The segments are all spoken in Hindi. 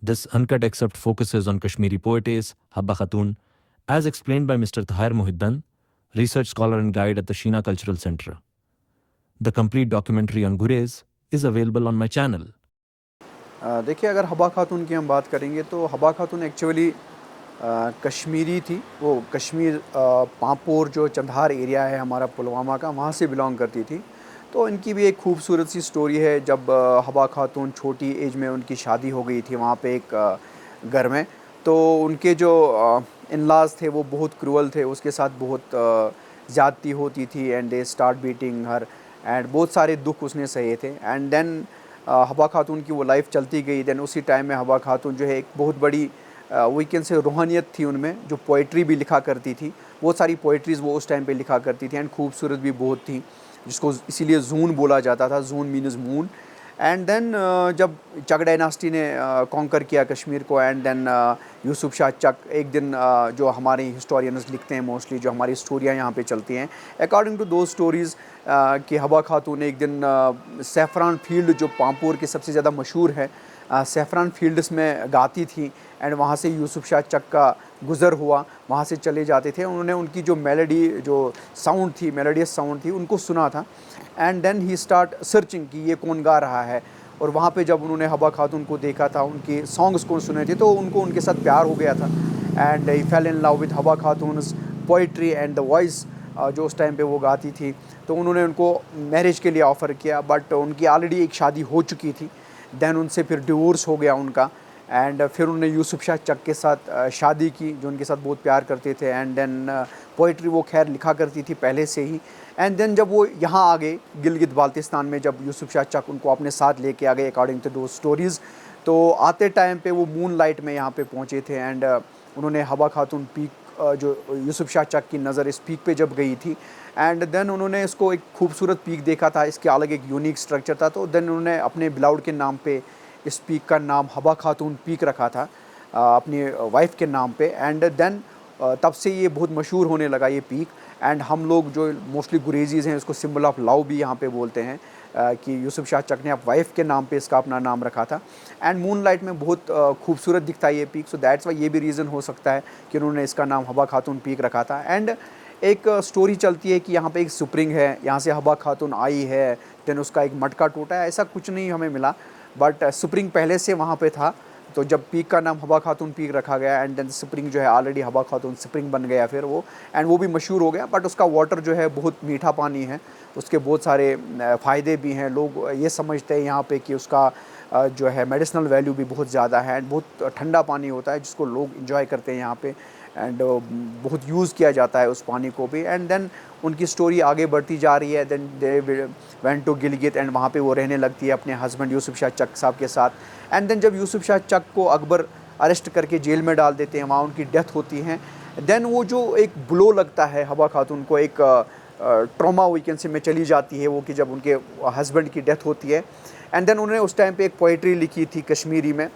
This uncut excerpt focuses on Kashmiri poetess Habba Khatun, as explained by Mr. Tahir Muhiddan, research scholar and guide at the Sheena Cultural Center. The complete documentary on Gurez is available on my channel. देखिए, अगर हबा खातून की हम बात करेंगे तो हबा खातून एक्चुअली कश्मीरी थी। वो कश्मीर पांपोर जो चंद्हार एरिया है हमारा पुलवामा का, वहाँ से बिलोंग करती थी। तो इनकी भी एक खूबसूरत सी स्टोरी है। जब हबा खातून छोटी एज में उनकी शादी हो गई थी वहाँ पे एक घर में, तो उनके जो इन-लॉज़ थे वो बहुत क्रूअल थे, उसके साथ बहुत ज़्यादती होती थी and they start beating her and बहुत सारे दुख उसने सहे थे। एंड देन हबा खातून की वो लाइफ चलती गई। देन उसी टाइम में हबा खातून जो है एक बहुत बड़ी वीकेंड से रूहानियत थी उनमें, जो पोइट्री भी लिखा करती थी। बहुत सारी पोइट्रीज़ वो उस टाइम पे लिखा करती थी एंड खूबसूरत भी बहुत थी, जिसको इसीलिए जून बोला जाता था। जून मीन्स मून। एंड देन जब चक डायनास्टी ने कॉन्कर किया कश्मीर को, एंड देन यूसुफ शाह चक एक दिन जो हमारे हिस्टोरियंस लिखते हैं, मोस्टली जो हमारी स्टोरियाँ यहाँ पे चलती हैं, अकॉर्डिंग टू दो स्टोरीज़ कि हबा खातून एक दिन सैफ़रान फील्ड जो पांपोर की सबसे ज़्यादा मशहूर है, सैफ़रान फील्ड्स में गाती थी एंड वहाँ से यूसुफ शाह चक का गुज़र हुआ, वहाँ से चले जाते थे। उन्होंने उनकी जो मेलोडी, जो साउंड थी, मेलोडियस साउंड थी, उनको सुना था and then he start searching कि ये कौन गा रहा है। और वहाँ पे जब उन्होंने हबा खातून को देखा था, उनके सॉन्ग्स को सुने थे, तो उनको उनके साथ प्यार हो गया था and he fail in love with हबा खातून्स पोइट्री एंड द वॉइस जो उस टाइम पे वो गाती थी। तो उन्होंने उनको मैरिज के लिए ऑफ़र किया, बट उनकी ऑलरेडी एक शादी हो चुकी थी। देन उनसे फिर डिवोर्स हो गया उनका एंड फिर उन्होंने यूसुफ शाह चक के साथ शादी की, जो उनके साथ बहुत प्यार करते थे। एंड देन पोइट्री वो खैर लिखा करती थी पहले से ही। एंड देन जब वो यहाँ आ गए गिलगित बाल्टिस्तान में, जब यूसुफ शाह चक उनको अपने साथ लेके आ गए अकॉर्डिंग टू दो स्टोरीज़, तो आते टाइम पे वो मून लाइट में यहाँ पे पहुँचे थे एंड उन्होंने हबा खातून पीक जो यूसुफ शाह चक की नज़र इस पीक पे जब गई थी एंड देन उन्होंने इसको एक खूबसूरत पीक देखा था, इसके अलग एक यूनिक स्ट्रक्चर था। तो देन उन्होंने अपने बिलाउड के नाम पे इस पीक का नाम हबा खातून पीक रखा था अपनी वाइफ के नाम पे। एंड देन तब से ये बहुत मशहूर होने लगा ये पीक। एंड हम लोग जो मोस्टली गुरेजीज़ हैं इसको सिंबल ऑफ लव भी यहाँ पे बोलते हैं कि यूसुफ शाह चक ने अपनी वाइफ के नाम पे इसका अपना नाम रखा था। एंड मून लाइट में बहुत खूबसूरत दिखता है ये पीक, सो दैट्स वाई ये भी रीज़न हो सकता है कि उन्होंने इसका नाम हबा खातून पीक रखा था। एंड एक स्टोरी चलती है कि यहाँ पे एक स्प्रिंग है, यहाँ से हबा खातून आई है, देन उसका एक मटका टूटा है। ऐसा कुछ नहीं हमें मिला, बट स्प्रिंग पहले से वहाँ पे था। तो जब पीक का नाम हबा खातून पीक रखा गया एंड देन स्प्रिंग जो है ऑलरेडी हबा खातून स्प्रिंग बन गया फिर वो, एंड वो भी मशहूर हो गया। बट उसका वाटर जो है बहुत मीठा पानी है, उसके बहुत सारे फ़ायदे भी हैं। लोग ये समझते हैं यहाँ पे कि उसका जो है मेडिसिनल वैल्यू भी बहुत ज़्यादा है एंड बहुत ठंडा पानी होता है, जिसको लोग इन्जॉय करते हैं यहाँ पे एंड बहुत यूज़ किया जाता है उस पानी को भी। एंड देन उनकी स्टोरी आगे बढ़ती जा रही है। Then they went to Gilgit and वहाँ पे वो रहने लगती है अपने हस्बैंड यूसुफ शाह चक साहब के साथ। एंड देन जब यूसुफ शाह चक को अकबर अरेस्ट करके जेल में डाल देते हैं, वहाँ उनकी डेथ होती है। देन वो जो एक ब्लो लगता है हबा खातून को, एक ट्रॉमा वीकेंड से में चली जाती है वो, कि जब उनके हस्बैंड की डेथ होती है। एंड देन उन्होंने उस टाइम पे एक पोइट्री लिखी थी कश्मीरी में,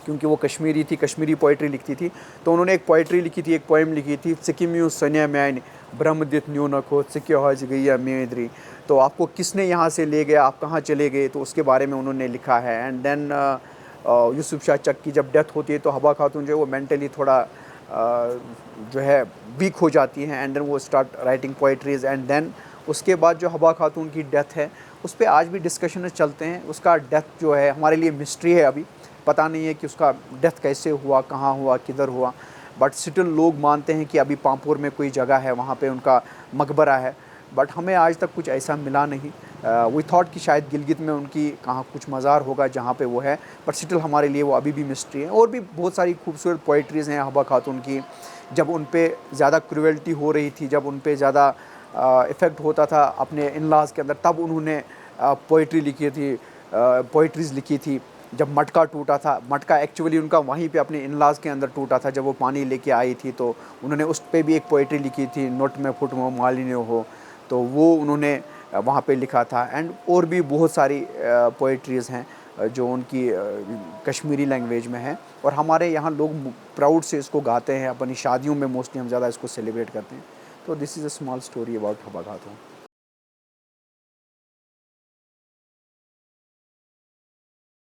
क्योंकि वो कश्मीरी थी, कश्मीरी पोइट्री लिखती थी। तो उन्होंने एक पोइट्री लिखी थी, एक पोएम लिखी थी, सिकिम्यू सन्या मैन ब्रह्मदित न्यू नखो सिक्यो हज गैया मेदरी। तो आपको किसने यहाँ से ले गया, आप कहाँ चले गए, तो उसके बारे में उन्होंने लिखा है। एंड देन यूसुफ शाह चक की जब डेथ होती है तो हबा खातून जो है वो मेंटली थोड़ा जो है वीक हो जाती हैं एंड देन वो start writing poetries. And then उसके बाद जो हबा खातून की डेथ है उस पर आज भी डिस्कशन चलते हैं। उसका डेथ जो है हमारे लिए मिस्ट्री है, अभी पता नहीं है कि उसका डेथ कैसे हुआ, कहाँ हुआ, किधर हुआ। बट स्टिल लोग मानते हैं कि अभी पांपोर में कोई जगह है, वहाँ पे उनका मकबरा है। बट हमें आज तक कुछ ऐसा मिला नहीं। वी थॉट कि शायद गिलगित में उनकी कहाँ कुछ मज़ार होगा जहाँ पे वो है, बट स्टिल हमारे लिए वो अभी भी मिस्ट्री है। और भी बहुत सारी खूबसूरत पोइट्रीज़ हैं हबा खातून की। जब उन पे ज़्यादा क्रूएल्टी हो रही थी, जब उन पे ज़्यादा इफ़ेक्ट होता था अपने इन-लॉज़ के अंदर, तब उन्होंने पोइट्री लिखी थी, पोइट्रीज़ लिखी थी। जब मटका टूटा था, मटका एक्चुअली उनका वहीं पे अपने इन-लॉज़ के अंदर टूटा था, जब वो पानी लेके आई थी, तो उन्होंने उस पे भी एक पोइट्री लिखी थी, नोट में फुट मो मालिन्य हो, तो वो उन्होंने वहाँ पे लिखा था। एंड और भी बहुत सारी पोइट्रीज़ हैं जो उनकी कश्मीरी लैंग्वेज में है, और हमारे यहाँ लोग प्राउड से इसको गाते हैं। अपनी शादियों में मोस्टली हम ज़्यादा इसको सेलिब्रेट करते हैं। तो this is a small story about हबा खातून।